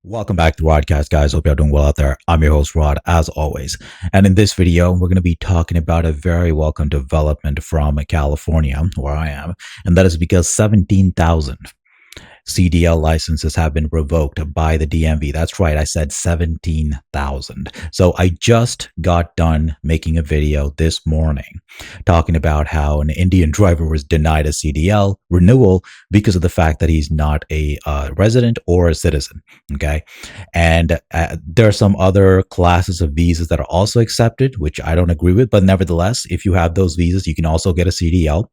Welcome back to Rodecast, guys. Hope y'all doing well out there. I'm your host, Rod, as always. And in this video, we're going to be talking about a very welcome development from California, where I am. And that is because 17,000 CDL licenses have been revoked by the DMV. That's right, I said 17,000. So I just got done making a video this morning talking about how an Indian driver was denied a CDL renewal because of the fact that he's not a resident or a citizen. Okay. And there are some other classes of visas that are also accepted, which I don't agree with. But nevertheless, if you have those visas, you can also get a CDL.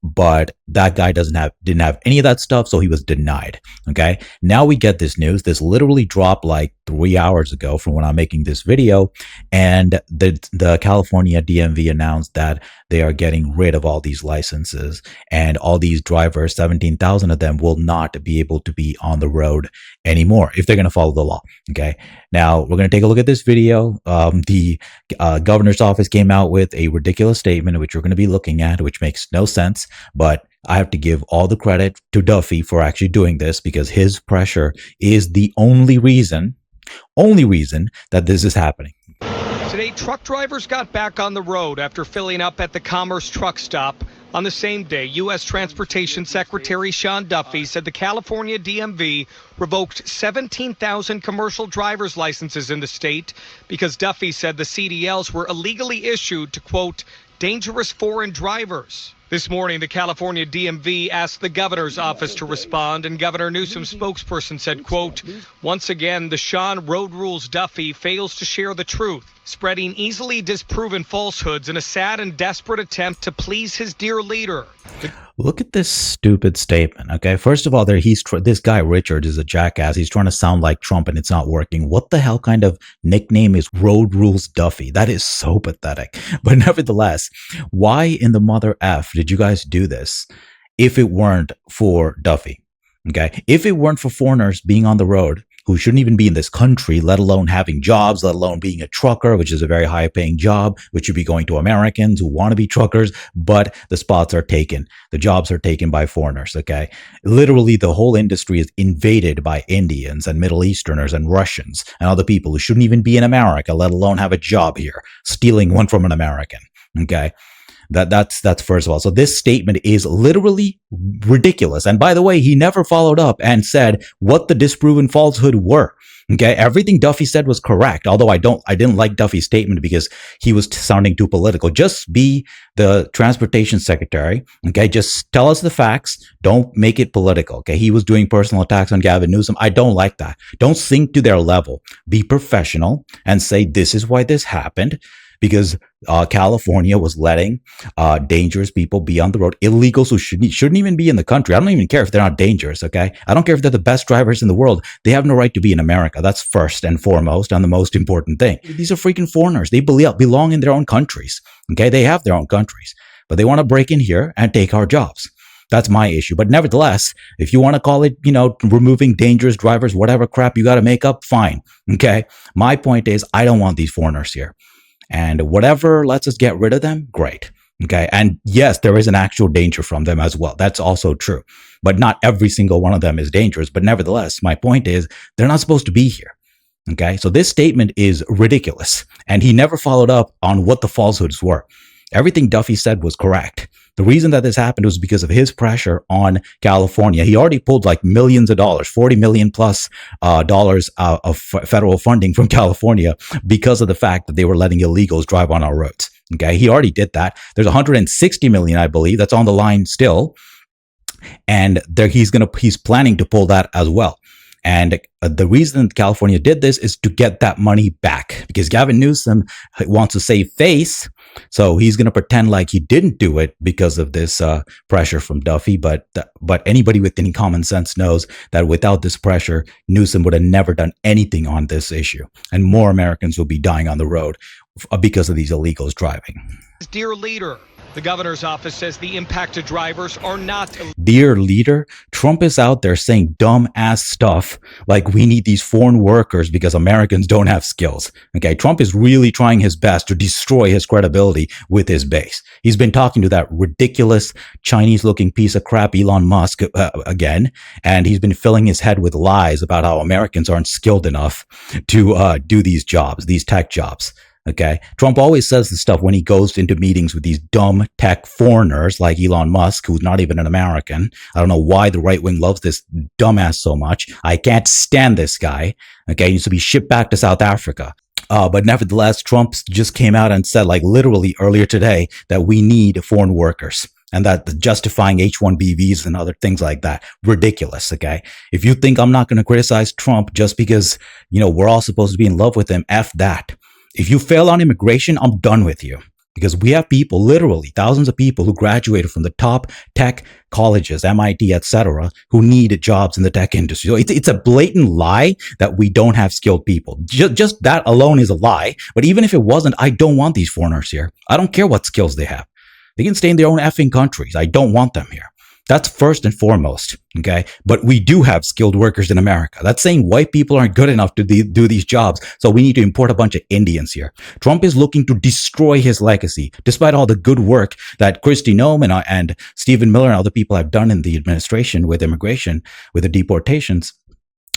But that guy didn't have any of that stuff, so he was denied. Okay. Now we get this news. This literally dropped like 3 hours ago from when I'm making this video, and the California DMV announced that they are getting rid of all these licenses, and all these drivers, 17,000 of them, will not be able to be on the road anymore if they're going to follow the law. Okay. Now we're going to take a look at this video. The governor's office came out with a ridiculous statement, which we're going to be looking at, which makes no sense, but I have to give all the credit to Duffy for actually doing this, because his pressure is the only reason that this is happening. Today, truck drivers got back on the road after filling up at the Commerce truck stop. On the same day, U.S. Transportation Secretary Sean Duffy said the California DMV revoked 17,000 commercial driver's licenses in the state because Duffy said the CDLs were illegally issued to, quote, dangerous foreign drivers. This morning, the California DMV asked the governor's office to respond, and Governor Newsom's spokesperson said, quote, once again, the Sean Road Rules Duffy fails to share the truth, spreading easily disproven falsehoods in a sad and desperate attempt to please his dear leader. Look at this stupid statement. Okay, first of all, this guy Richard is a jackass. He's trying to sound like Trump, and it's not working. What the hell kind of nickname is Road Rules Duffy? That is so pathetic. But nevertheless, why in the mother F did you guys do this if it weren't for Duffy? Okay, if it weren't for foreigners being on the road who shouldn't even be in this country, let alone having jobs, let alone being a trucker, which is a very high paying job, which should be going to Americans who want to be truckers, but the spots are taken. The jobs are taken by foreigners, okay? Literally, the whole industry is invaded by Indians and Middle Easterners and Russians and other people who shouldn't even be in America, let alone have a job here, stealing one from an American, okay? That's first of all. So this statement is literally ridiculous. And by the way, he never followed up and said what the disproven falsehood were. Okay. Everything Duffy said was correct. Although I didn't like Duffy's statement because he was sounding too political. Just be the transportation secretary. Okay. Just tell us the facts. Don't make it political. Okay. He was doing personal attacks on Gavin Newsom. I don't like that. Don't sink to their level. Be professional and say, this is why this happened. Because California was letting dangerous people be on the road, illegals who shouldn't even be in the country. I don't even care if they're not dangerous, okay? I don't care if they're the best drivers in the world. They have no right to be in America. That's first and foremost and the most important thing. These are freaking foreigners. They belong in their own countries, okay? They have their own countries, but they want to break in here and take our jobs. That's my issue. But nevertheless, if you want to call it, removing dangerous drivers, whatever crap you got to make up, fine, okay? My point is, I don't want these foreigners here. And whatever lets us get rid of them, great. Okay. And yes, there is an actual danger from them as well. That's also true. But not every single one of them is dangerous. But nevertheless, my point is they're not supposed to be here. Okay. So this statement is ridiculous. And he never followed up on what the falsehoods were. Everything Duffy said was correct. The reason that this happened was because of his pressure on California. He already pulled like millions of dollars, $40 million plus dollars of federal funding from California because of the fact that they were letting illegals drive on our roads. Okay, he already did that. There's 160 million, I believe, that's on the line still, and he's planning to pull that as well. And the reason California did this is to get that money back, because Gavin Newsom wants to save face. So he's going to pretend like he didn't do it because of this pressure from Duffy. But anybody with any common sense knows that without this pressure, Newsom would have never done anything on this issue. And more Americans will be dying on the road because of these illegals driving. Dear leader, the governor's office says the impact to drivers are not. Dear leader, Trump is out there saying dumb ass stuff like we need these foreign workers because Americans don't have skills. Okay, Trump is really trying his best to destroy his credibility with his base. He's been talking to that ridiculous Chinese looking piece of crap Elon Musk again, and he's been filling his head with lies about how Americans aren't skilled enough to do these jobs, these tech jobs. Okay. Trump always says this stuff when he goes into meetings with these dumb tech foreigners like Elon Musk, who's not even an American. I don't know why the right wing loves this dumbass so much. I can't stand this guy. Okay. He needs to be shipped back to South Africa. But nevertheless, Trump just came out and said, like literally earlier today, that we need foreign workers. And that the justifying H-1B visas and other things like that. Ridiculous, okay? If you think I'm not going to criticize Trump just because, we're all supposed to be in love with him, F that. If you fail on immigration, I'm done with you. Because we have people, literally thousands of people who graduated from the top tech colleges, MIT, etc., who need jobs in the tech industry. So it's a blatant lie that we don't have skilled people. Just that alone is a lie. But even if it wasn't, I don't want these foreigners here. I don't care what skills they have. They can stay in their own effing countries. I don't want them here. That's first and foremost, okay? But we do have skilled workers in America. That's saying white people aren't good enough to do these jobs, so we need to import a bunch of Indians here. Trump is looking to destroy his legacy, despite all the good work that Kristi Noem and Stephen Miller and other people have done in the administration with immigration, with the deportations.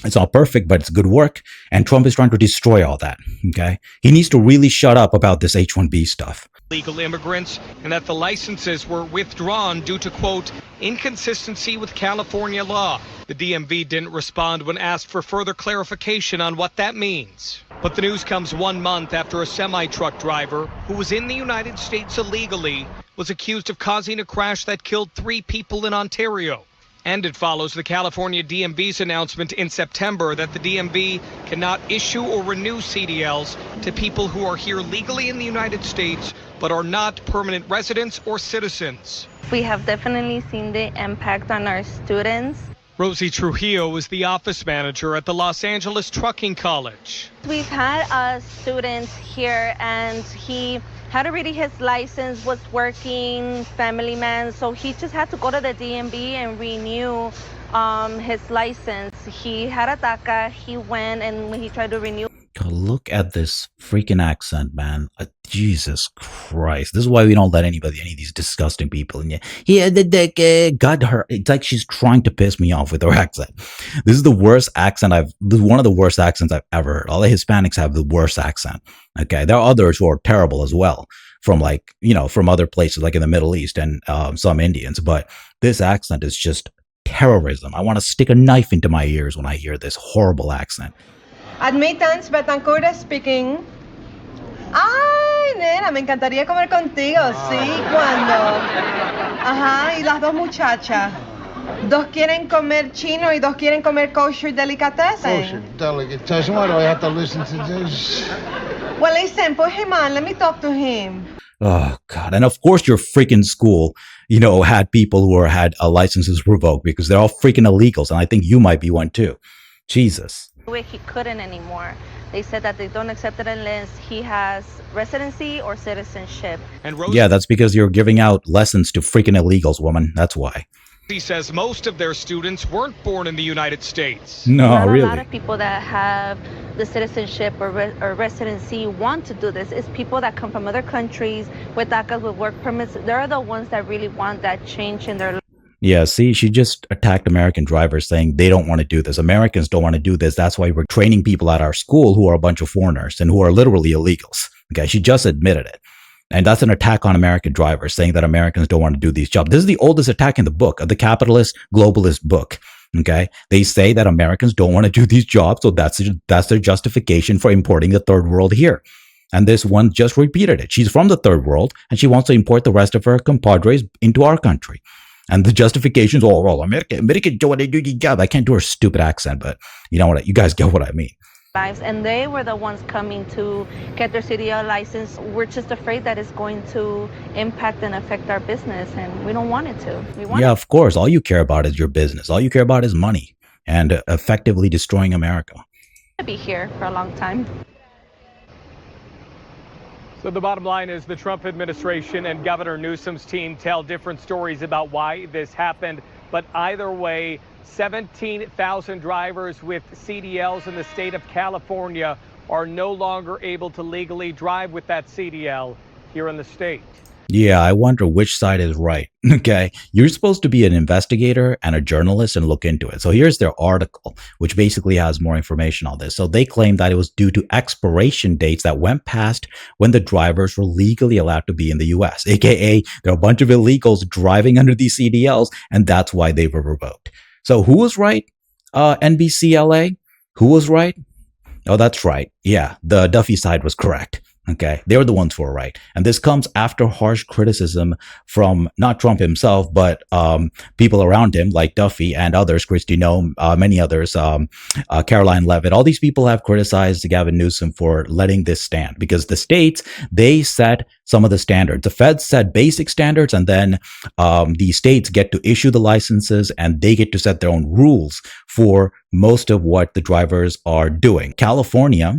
It's not perfect, but it's good work. And Trump is trying to destroy all that, okay? He needs to really shut up about this H-1B stuff. Legal immigrants, and that the licenses were withdrawn due to, quote, inconsistency with California law. The DMV didn't respond when asked for further clarification on what that means. But the news comes 1 month after a semi-truck driver who was in the United States illegally was accused of causing a crash that killed 3 people in Ontario. And it follows the California DMV's announcement in September that the DMV cannot issue or renew CDLs to people who are here legally in the United States but are not permanent residents or citizens. We have definitely seen the impact on our students. Rosie Trujillo is the office manager at the Los Angeles Trucking College. We've had a student here and he had already his license, was working, family man, so he just had to go to the DMV and renew his license. He had a DACA, he went and when he tried to renew. God, look at this freaking accent, man. Jesus Christ. This is why we don't let any of these disgusting people in. Yeah, God, her. It's like she's trying to piss me off with her accent. This is the worst accent this is one of the worst accents I've ever heard. All the Hispanics have the worst accent. Okay. There are others who are terrible as well from from other places like in the Middle East and some Indians. But this accent is just terrorism. I want to stick a knife into my ears when I hear this horrible accent. Admittance, Betancourt speaking. Ay, nena, me encantaría comer contigo, sí, ¿cuándo? Ajá, y las dos muchachas. Dos quieren comer chino y dos quieren comer kosher delicatessen. Kosher delicatessen, why do I have to listen to this? Well, listen, put him on, let me talk to him. Oh, God. And of course, your freaking school, had people who had licenses revoked because they're all freaking illegals. And I think you might be one too. Jesus. He couldn't anymore. They said that they don't accept it unless he has residency or citizenship. And Rosie, yeah, that's because you're giving out lessons to freaking illegals, woman. That's why. He says most of their students weren't born in the United States. No, not really. A lot of people that have the citizenship or residency want to do this. It's people that come from other countries with DACAs, with work permits. They're the ones that really want that change in their life. Yeah, see, she just attacked American drivers saying they don't want to do this. Americans don't want to do this. That's why we're training people at our school who are a bunch of foreigners and who are literally illegals. Okay, she just admitted it. And that's an attack on American drivers, saying that Americans don't want to do these jobs. This is the oldest attack in the book, of the capitalist globalist book. Okay, they say that Americans don't want to do these jobs, so that's their justification for importing the third world here. And this one just repeated it. She's from the third world, and she wants to import the rest of her compadres into our country. And the justifications, American don't want to do the job. I can't do her stupid accent, but you know what? You guys get what I mean. And they were the ones coming to get their CDL license. We're just afraid that it's going to impact and affect our business, and we don't want it to. Yeah, of course. All you care about is your business. All you care about is money and effectively destroying America. I'll be here for a long time. So the bottom line is the Trump administration and Governor Newsom's team tell different stories about why this happened. But either way, 17,000 drivers with CDLs in the state of California are no longer able to legally drive with that CDL here in the state. Yeah, I wonder which side is right. Okay. You're supposed to be an investigator and a journalist and look into it. So here's their article, which basically has more information on this. So they claim that it was due to expiration dates that went past when the drivers were legally allowed to be in the US, aka there are a bunch of illegals driving under these CDLs, and that's why they were revoked. So who was right? NBC LA? Who was right? Oh, that's right. Yeah, the Duffy side was correct. Okay, they were the ones who were right. And this comes after harsh criticism from not Trump himself, but people around him like Duffy and others, Kristi Noem, many others, Caroline Levitt. All these people have criticized Gavin Newsom for letting this stand because the states, they set some of the standards. The feds set basic standards, and then the states get to issue the licenses and they get to set their own rules for most of what the drivers are doing. California,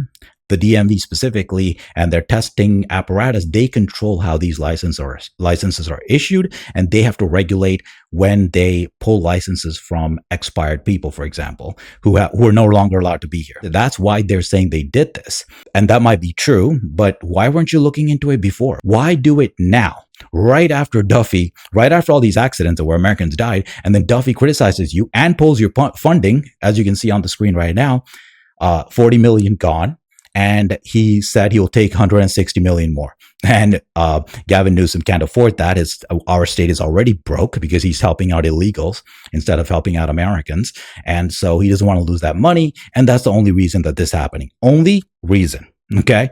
the DMV specifically, and their testing apparatus, they control how these licenses are issued, and they have to regulate when they pull licenses from expired people, for example, who are no longer allowed to be here. That's why they're saying they did this. And that might be true, but why weren't you looking into it before? Why do it now? Right after Duffy, right after all these accidents where Americans died, and then Duffy criticizes you and pulls your funding, as you can see on the screen right now, 40 million gone. And he said he'll take 160 million more. And Gavin Newsom can't afford that. Our state is already broke because he's helping out illegals instead of helping out Americans. And so he doesn't want to lose that money. And that's the only reason that this is happening. Only reason. Okay.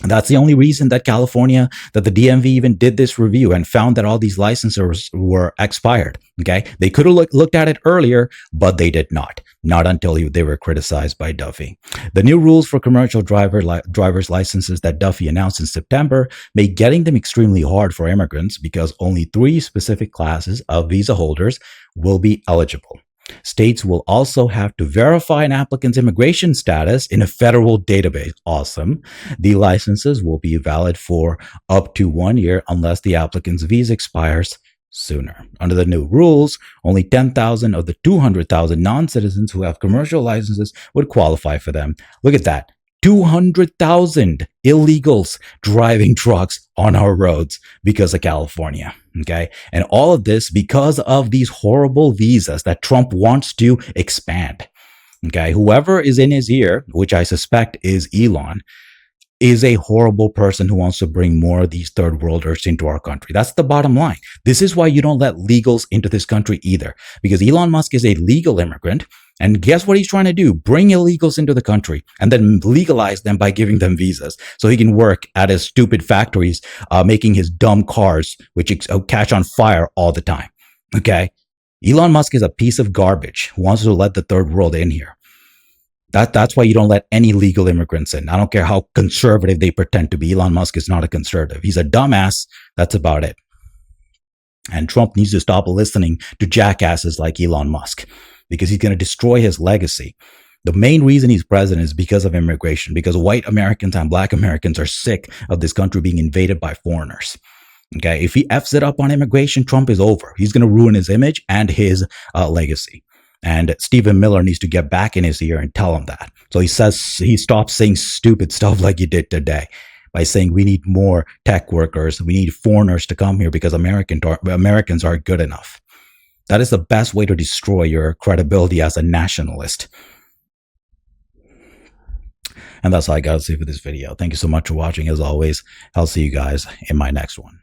That's the only reason that California, that the DMV even did this review and found that all these licenses were expired. Okay. They could have looked at it earlier, but they did not. Not until they were criticized by Duffy. The new rules for commercial driver's licenses that Duffy announced in September make getting them extremely hard for immigrants because only 3 specific classes of visa holders will be eligible. States will also have to verify an applicant's immigration status in a federal database. Awesome. The licenses will be valid for up to 1 year unless the applicant's visa expires sooner. Under the new rules, only 10,000 of the 200,000 non-citizens who have commercial licenses would qualify for them. Look at that. 200,000 illegals driving trucks on our roads because of California. Okay. And all of this because of these horrible visas that Trump wants to expand. Okay. Whoever is in his ear, which I suspect is Elon, is a horrible person who wants to bring more of these third worlders into our country. That's the bottom line. This is why you don't let legals into this country either, because Elon Musk is a legal immigrant. And guess what he's trying to do? Bring illegals into the country and then legalize them by giving them visas so he can work at his stupid factories, making his dumb cars, which catch on fire all the time. Okay. Elon Musk is a piece of garbage who wants to let the third world in here. That's why you don't let any legal immigrants in. I don't care how conservative they pretend to be. Elon Musk is not a conservative. He's a dumbass. That's about it. And Trump needs to stop listening to jackasses like Elon Musk because he's going to destroy his legacy. The main reason he's president is because of immigration, because white Americans and black Americans are sick of this country being invaded by foreigners. Okay, if he F's it up on immigration, Trump is over. He's going to ruin his image and his legacy. And Stephen Miller needs to get back in his ear and tell him that. So he stops saying stupid stuff like he did today by saying we need more tech workers. We need foreigners to come here because Americans aren't good enough. That is the best way to destroy your credibility as a nationalist. And that's all I got to say for this video. Thank you so much for watching. As always, I'll see you guys in my next one.